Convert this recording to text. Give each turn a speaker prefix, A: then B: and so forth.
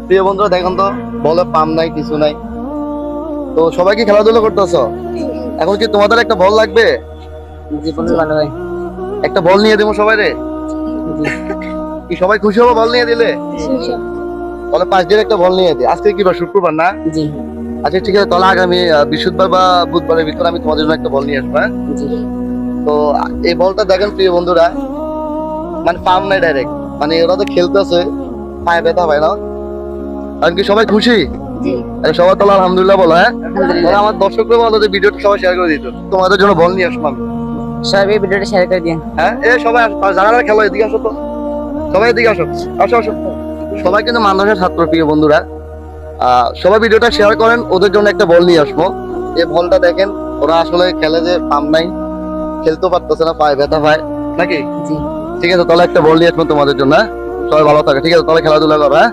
A: প্রিয় বন্ধুরা দেখেন তো, বলে পাম নাই, কিছু নাই। তো সবাই কি খেলাধুলা করতেছো? এখন কি তোমাদের একটা বল লাগবে?
B: ভালো হয়।
A: একটা বল নিয়ে দেবো সবাই রে। কি সবাই খুশি হবো বল নিয়ে দিলে? তাহলে 5 দিন একটা বল নিয়ে দিই। আজকে কি বার? শুক্রবার না?
B: জি
A: আচ্ছা ঠিক আছে, তাহলে আগামী বৃহস্পতিবার বা বুধবারের ভিতরে আমি তোমাদের জন্য একটা বল নিয়ে আসবো, হ্যাঁ?
B: জি
A: তো এই বলটা দেখেন প্রিয় বন্ধুরা, মানে পাম নাই ডাইরেক্ট, মানে ওরা তো খেলতেছে, পায়ে ব্যথা পায় না। কারণ কি সবাই খুশি?
B: জি
A: আরে সবাই তাহলে আলহামদুলিল্লাহ বলো, হ্যাঁ?
B: আলহামদুলিল্লাহ।
A: তাহলে আমার দর্শকরা বলো যে ভিডিওটা সবাই শেয়ার করে দিত, তোমাদের জন্য বল নিয়ে আসবো আমি।
B: সবাই এই ভিডিওটা শেয়ার করে দিন।
A: হ্যাঁ, এ সবাই আসো, আর যারা যারা খেলো এদিকে আসো তো, সবাই এদিকে আসো, আসো আসো। সবাই কিন্তু মাদ্রাসার ছাত্র প্রিয় বন্ধুরা। সবাই ভিডিওটা শেয়ার করেন, ওদের জন্য একটা বল নিয়ে আসবো। এই বলটা দেখেন, ওরা আসলে খেলে যে পাম নাই, খেলতেও পারতেছে না, পায়ে ব্যথা পায় নাকি।
B: জি
A: ঠিক আছে, তাহলে একটা বল নিয়ে আসবো তোমাদের জন্য, হ্যাঁ? সবাই ভালো থাকে, ঠিক আছে? তাহলে খেলাধুলা করো, হ্যাঁ?